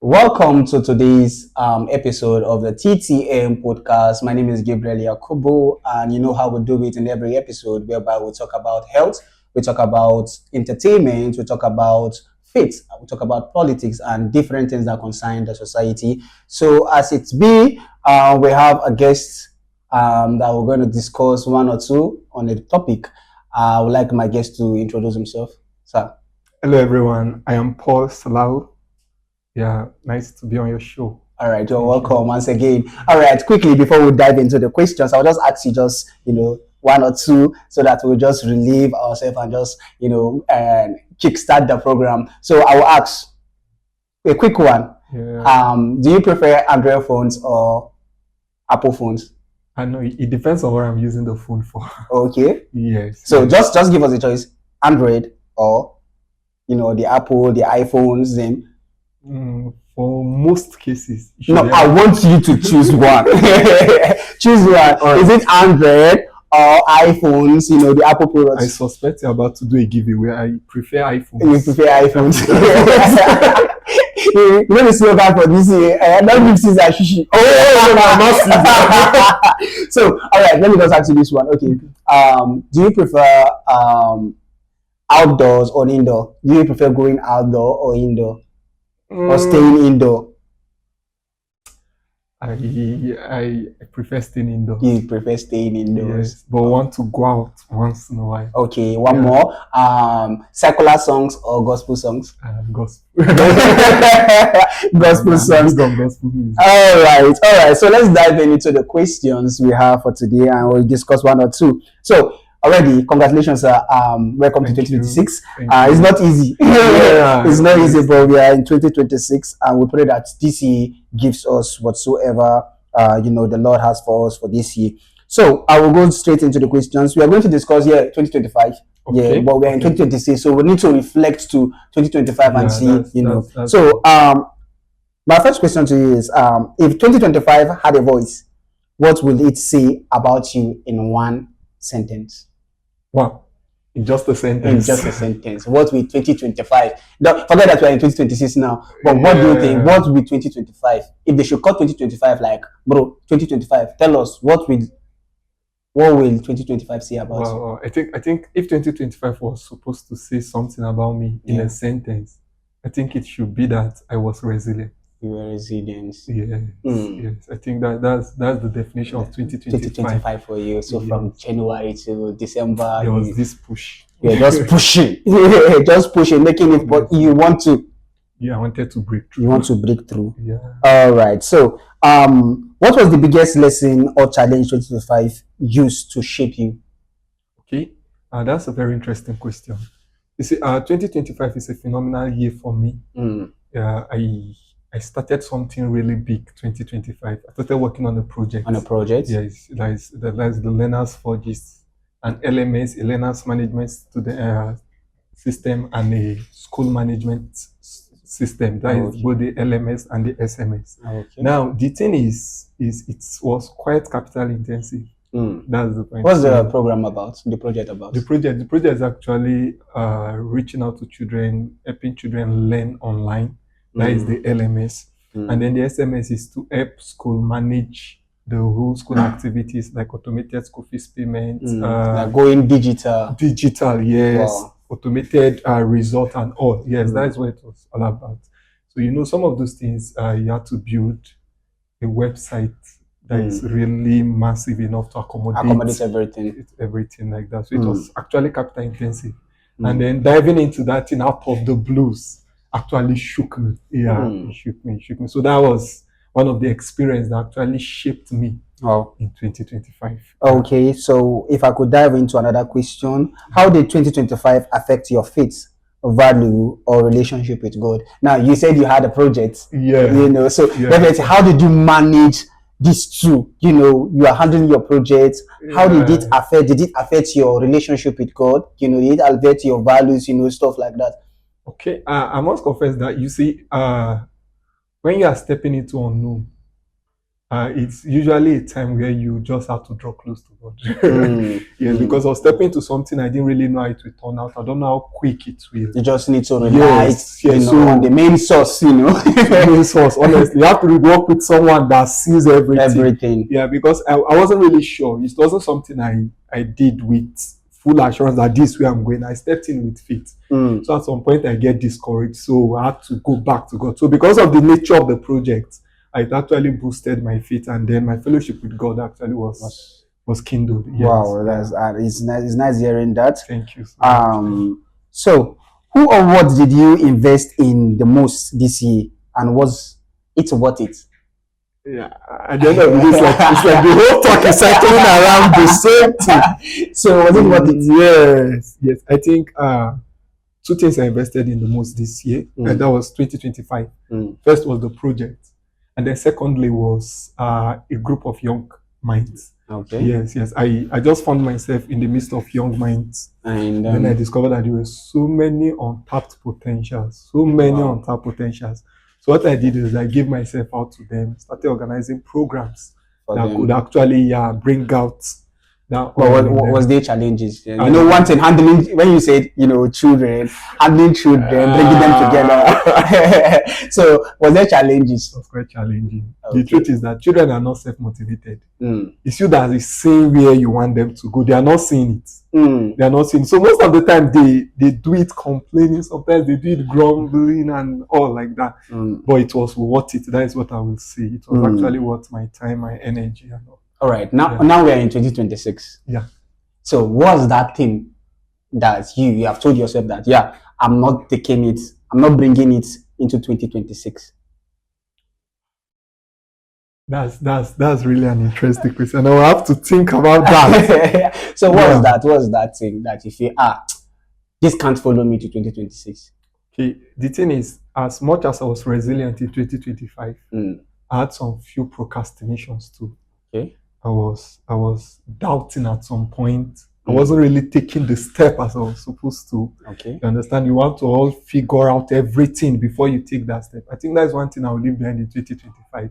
Welcome to today's episode of the TTM podcast. My name is Gabriel Yakubu, and you know how we do it in every episode, whereby we talk about health, we talk about entertainment, we talk about faith, we talk about politics, and different things that concern the society. So, as it's be, we have a guest that we're going to discuss one or two on a topic. I would like my guest to introduce himself, sir. Hello, everyone. I am Paul Salau. Yeah, nice to be on your show. All right, you're Thank welcome you. once again. All right, quickly before we dive into the questions, I'll just ask you one or two so that we'll just relieve ourselves and just kickstart the program. So I will ask a quick one. Yeah, Do you prefer Android phones or Apple phones? I know it depends on what I'm using the phone for. Okay. Yes. So yes. just give us a choice: Android or the Apple, the iPhones. Then For most cases, you should no, I want you to choose one. Choose one. Alright. Is it Android or iPhones? The Apple I products. suspect you're about to do a giveaway. I prefer iPhones. You prefer iPhones. You know the slogan for this year. Don't give Caesar shishi. not So, all right, let me just ask you this one. Okay. Do you prefer outdoors or indoor? Do you prefer going outdoor or indoor or staying indoor? I prefer staying indoors. You prefer staying indoors. Yes, but want to go out once in a while. Okay, one Yeah. more. Secular songs or gospel songs? Gospel. Gospel songs. Gospel music. All right. So let's dive into the questions we have for today, and we'll discuss one or two. So already, congratulations, sir. Welcome to Thank you. 2026. Thank It's you. not easy. Yeah. It's not easy, but we are in 2026, and we pray that this year gives us whatsoever the Lord has for us for this year. So I will go straight into the questions. We are going to discuss 2025. Yeah, Okay. but we are in 2026, so we need to reflect to 2025 and Yeah, see, that's So my first question to you is, if 2025 had a voice, what will it say about you in one sentence? wow. In just a In sentence. just a sentence. What will 2025? Don't forget that we are in 2026 now. But what do you think? What will 2025? If they should call 2025 like, bro, 2025, tell us what will 2025 say about you? Wow. I think if 2025 was supposed to say something about me in Yeah. a sentence, I think it should be that I was resilient. You were resilient. Yes. Mm. Yes. I think that's the definition of 2025. 2025 for you. So from January to December, There was this push. you're just pushing, just pushing, making it. But you want to Yeah, I wanted to break through. you want to break through. Yeah. All right. So, what was the biggest lesson or challenge 2025 used to shape you? Okay. That's a very interesting question. You see, 2025 is a phenomenal year for me. Mm. I started something really big 2025. I started working on a project. On a project? Yes, that's the Learners Forges, an LMS, a learners management system, and a school management system. That is both the LMS and the SMS. Okay. Now, the thing is it was quite capital intensive. Mm. That's the point. What's the program about? The project about? The project is actually reaching out to children, helping children learn online. That is the LMS. And then the SMS is to help school manage the whole school activities like automated school fees payments. Like going digital. Digital, yes. Wow. Automated result and all. Yes, that is what it was all about. So, some of those things, you have to build a website that is really massive enough to accommodate everything like that. So it was actually capital intensive. And then diving into that thing out of the blues actually shook me. Yeah, it shook me. So that was one of the experiences that actually shaped me in 2025. Okay, so if I could dive into another question, how did 2025 affect your faith, value, or relationship with God? Now, you said you had a project. Yeah. So definitely, how did you manage these two? You are handling your project. How did it affect? Did it affect your relationship with God? Did it affect your values? Stuff like that. Okay, I must confess that you see, when you are stepping into unknown, it's usually a time where you just have to draw close to God. Mm. Yes, Mm. because I was stepping into something I didn't really know how it will turn out. I don't know how quick it will. You just need to rely, Yes, yes, you know, on the main source, you know. Main source, honestly. You have to work with someone that sees everything. Yeah, because I wasn't really sure. It wasn't something I did with full assurance that this way I'm going. I stepped in with faith. Mm. So at some point I get discouraged. So I had to go back to God. So because of the nature of the project, it actually boosted my faith, and then my fellowship with God actually was kindled. Yes. Wow, that's it's nice. It's nice hearing that. Thank you so much. So who or what did you invest in the most this year, and was it worth it? Yeah, at the end of the day, it's like the whole talk is circling around the same thing. So was it worth it? Yes. I think two things I invested in the most this year, and that was 2025. First was the project, and then secondly was a group of young minds. Okay. Yes. I just found myself in the midst of young minds, and then I discovered that there were so many untapped potentials. So what I did is I gave myself out to them, started organizing programs that could actually bring out that. But what was there challenges? You know, one thing, handling, when you said, you know, handling children, bringing them together. So was there challenges? It was quite challenging. Okay. The truth is that children are not self-motivated. It's you that is seeing where you want them to go. They are not seeing it. They are not seeing it. So most of the time they do it complaining. Sometimes they do it grumbling and all like that. But it was worth it. That is what I will say. It was actually worth my time, my energy, and all. All right. Now we are in 2026. Yeah. So what's that thing that you have told yourself that I'm not taking it, I'm not bringing it into 2026? That's really an interesting question. I will have to think about that. So what's that thing that you feel this can't follow me to 2026? Okay. The thing is, as much as I was resilient in 2025, I had some few procrastinations too. Okay. I was doubting at some point. I wasn't really taking the step as I was supposed to. Okay. You understand? You want to all figure out everything before you take that step. I think that's one thing I will leave behind in 2025.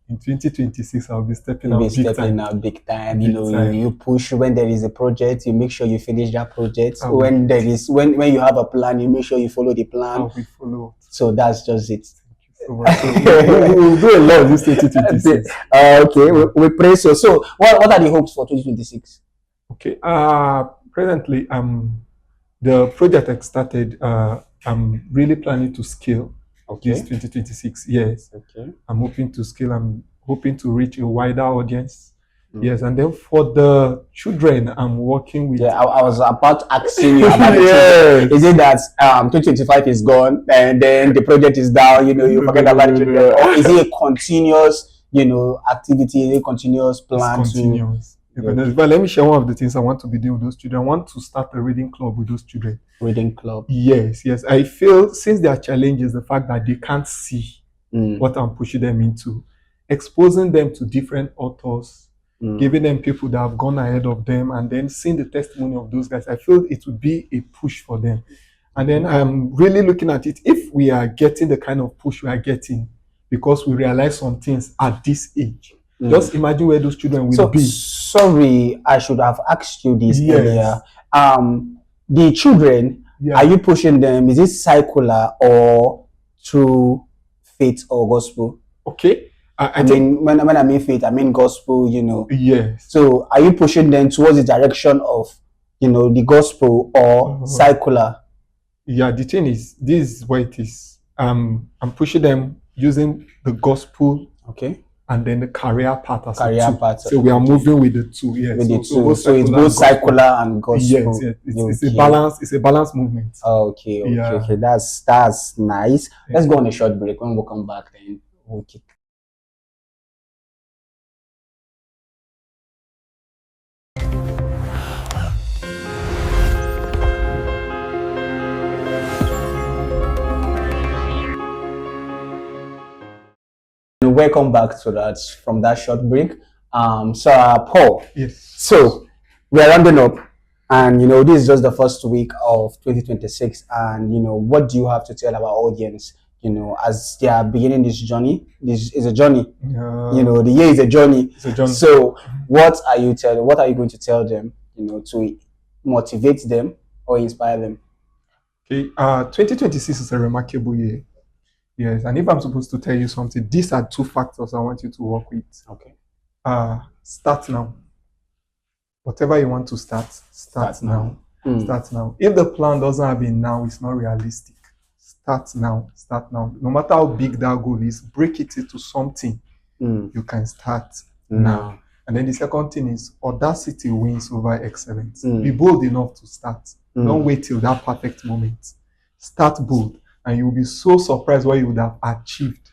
In 2026, I'll be stepping out big time. You know, you push when there is a project, you make sure you finish that project. When you have a plan, you make sure you follow the plan. I will follow. So that's just it. So we'll do a lot this 2026. Okay, we pray so. So what are the hopes for 2026? Okay. Presently, the project I started, I'm really planning to scale. This 2026. Yes. Okay. I'm hoping to scale. I'm hoping to reach a wider audience. Yes, and then for the children, I'm working with. Yeah, I was about to asking you about it. Is it that 2025 is gone and then the project is down? You know, you forget about the children, or is it a continuous, activity, a continuous plan? It's continuous. But let me share one of the things I want to be doing with those children. I want to start a reading club with those children. Reading club. Yes. I feel since there are challenges, the fact that they can't see what I'm pushing them into, exposing them to different authors, giving them people that have gone ahead of them, and then seeing the testimony of those guys, I feel it would be a push for them. And then I'm really looking at it. If we are getting the kind of push we are getting because we realize some things at this age, just imagine where those children will be. Sorry, I should have asked you this earlier. The children, are you pushing them? Is it secular or through faith or gospel? Okay. I mean, when I mean faith, I mean gospel, Yes. So are you pushing them towards the direction of, the gospel or secular? Yeah, the thing is, this is what it is. I'm pushing them using the gospel. Okay. And then the career path as path. So we are moving with the two. Yes. With the two. So it's both secular and gospel. Yes. It's a balance. It's a balanced movement. Okay. That's nice. Let's go on a short break. When we come back, then we'll kick. Welcome back to that from that short break. Paul. Yes. So we're rounding up, and this is just the first week of 2026. And what do you have to tell our audience? as they are beginning this journey. This is a journey. Yeah. The year is a journey. It's a journey. So, what are you going to tell them? To motivate them or inspire them? Okay. 2026 is a remarkable year. Yes, and if I'm supposed to tell you something, these are two factors I want you to work with. Okay. Start now. Whatever you want to start now. Mm. Start now. If the plan doesn't have a now, it's not realistic. Start now. Start now. No matter how big that goal is, break it into something you can start now. And then the second thing is audacity wins over excellence. Be bold enough to start. Don't wait till that perfect moment. Start bold, and you will be so surprised what you would have achieved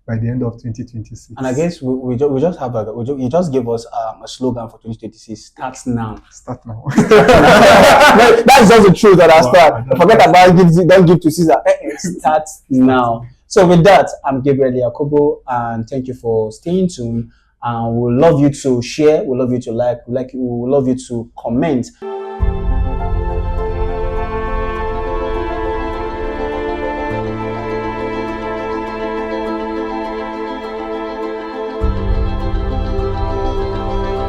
by the end of 2026. And I guess we just have you just gave us a slogan for 2026. Start now. Start now. That's just the truth that I start. Forget about don't give to Caesar. Start now. So with that, I'm Gabriel Yakobo, and thank you for staying tuned. And we'll love you to share. We'll love you to like. We would love you to comment.